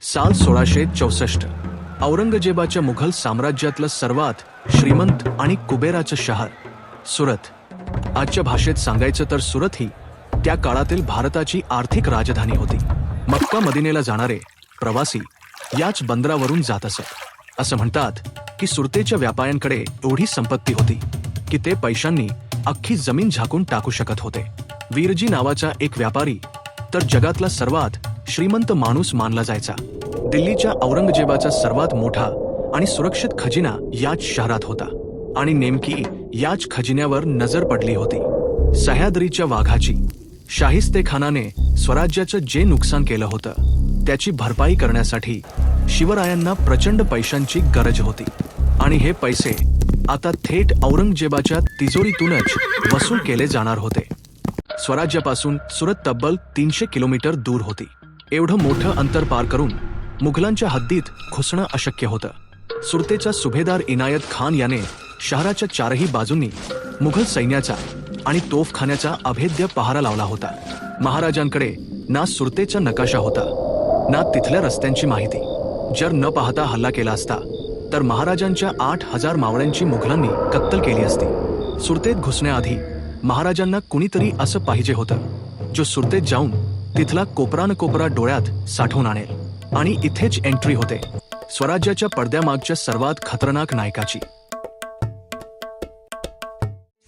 साल 1664 औरंगजेबाच्या मुघल साम्राज्यातलं सर्वात श्रीमंत आणि कुबेराचं शहर सुरत. आजच्या भाषेत सांगायचं तर सुरत ही त्या काळातील भारताची आर्थिक राजधानी होती. मक्का मदिनेला जाणारे प्रवासी याच बंदरावरून जात असत. असं म्हणतात की सुरतेच्या व्यापाऱ्यांकडे एवढी संपत्ती होती की ते पैशांनी अख्खी जमीन झाकून टाकू शकत होते. वीरजी नावाचा एक व्यापारी तर जगातला सर्वात श्रीमंत माणूस मानला जायचा. दिल्लीच्या औरंगजेबाचा सर्वात मोठा आणि सुरक्षित खजिना याच शहरात होता आणि नेमकी याच खजिन्यावर नजर पडली होती सह्याद्रीच्या वाघाची. शाहिस्तेखानाने स्वराज्याचं जे नुकसान केलं होतं त्याची भरपाई करण्यासाठी शिवरायांना प्रचंड पैशांची गरज होती आणि हे पैसे आता थेट औरंगजेबाच्या तिजोरीतूनच वसूल केले जाणार होते. स्वराज्यापासून सुरत तब्बल 300 किलोमीटर दूर होती. एवढं मोठं अंतर पार करून मुघलांच्या हद्दीत घुसणं अशक्य होतं. सुरतेचा सुभेदार इनायत खान याने शहराच्या चारही बाजूंनी मुघल सैन्याचा आणि तोफखान्याचा अभेद्य पहारा लावला होता. महाराजांकडे ना सुरतेचा नकाशा होता ना तिथल्या रस्त्यांची माहिती. जर न पाहता हल्ला केला असता तर महाराजांच्या 8,000 मावळ्यांची मुघलांनी कत्तल केली असती. सुरतेत घुसण्याआधी महाराजांना कुणीतरी असं पाहिजे होतं जो सुरतेत जाऊन तिथला कोपरा डोळ्यात साठवून आणेल आणि इथेच एंट्री होते स्वराज्याच्या पडद्यामागच्या सर्वात खतरनाक नायकाची.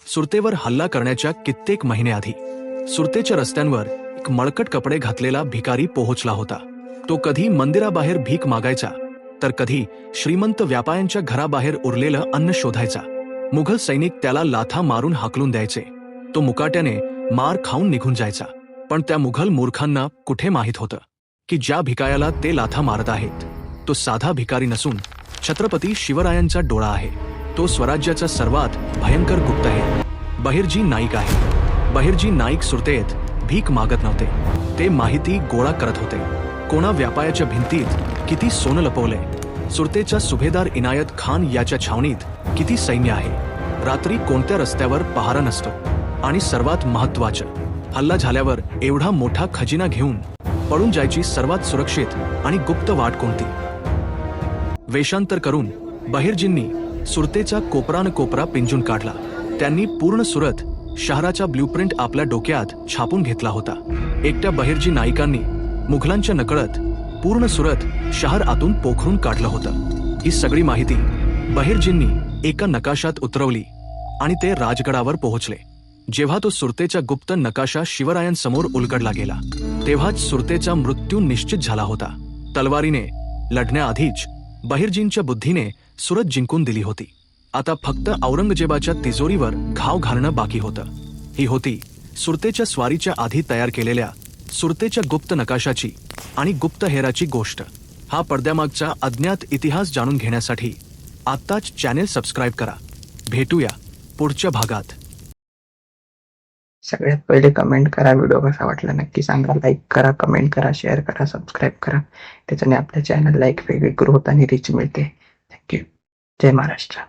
सुरतेवर हल्ला करण्याच्या कित्येक महिन्याआधी सुरतेच्या रस्त्यांवर एक मळकट कपडे घातलेला भिकारी पोहोचला होता. तो कधी मंदिराबाहेर भीक मागायचा तर कधी श्रीमंत व्यापाऱ्यांच्या घराबाहेर उरलेलं अन्न शोधायचा. मुघल सैनिक त्याला लाथा मारून हाकलून द्यायचे. तो मुकाट्याने मार खाऊन निघून जायचा. पण त्या मुघल मूर्खांना कुठे माहित होतं की ज्या भिकायाला ते लाथा मारत आहेत तो साधा भिकारी नसून छत्रपती शिवरायांचा डोळा आहे. तो स्वराज्याचा सर्वात भयंकर गुप्त आहे. बहिर्जी नाईक आहे. बहिर्जी नाईक सुरतेत भीक मागत नव्हते. ते माहिती गोळा करत होते. कोणा व्यापाऱ्याच्या भिंतीत किती सोनं लपवलंय, सुरतेचा सुभेदार इनायत खान याच्या छावणीत किती सैन्य आहे, रात्री कोणत्या रस्त्यावर पहारा नसतो आणि सर्वात महत्त्वाचं, हल्ला झाल्यावर एवढा मोठा खजिना घेऊन पळून जायची सर्वात सुरक्षित आणि गुप्त वाट कोणती. वेषांतर करून बहिर्जींनी सुरतेचा कोपरा पिंजून काढला. त्यांनी पूर्ण सुरत शहराचा ब्ल्यूप्रिंट आपल्या डोक्यात छापून घेतला होता. एकट्या बहिर्जी नाईकांनी मुघलांच्या नकळत पूर्ण सुरत शहर आतून पोखरून काढलं होतं. ही सगळी माहिती बहिर्जींनी एका नकाशात उतरवली आणि ते राजगडावर पोहोचले. जेव्हा तो सुरतेचा गुप्त नकाशा शिवरायांसमोर उलगडला गेला तेव्हाच सुरतेचा मृत्यू निश्चित झाला होता. तलवारीने लढण्याआधीच बहिर्जींच्या बुद्धीने सुरत जिंकून दिली होती. आता फक्त औरंगजेबाच्या तिजोरीवर घाव घालणं बाकी होतं. ही होती सुरतेच्या स्वारीच्या आधी तयार केलेल्या सुरतेच्या गुप्त नकाशाची आणि गुप्तहेराची गोष्ट. हा पडद्यामागचा अज्ञात इतिहास जाणून घेण्यासाठी आत्ताच चॅनेल सबस्क्राईब करा. भेटूया पुढच्या भागात. सगळ्यात पहिले कमेंट करा, व्हिडिओ कसा वाटला नक्की सांगा. लाईक करा, कमेंट करा, शेअर करा, सबस्क्राईब करा. त्याच्याने आपल्या चॅनलला एक वेगळी ग्रोथ आणि रीच मिळते. थँक्यू. जय महाराष्ट्र.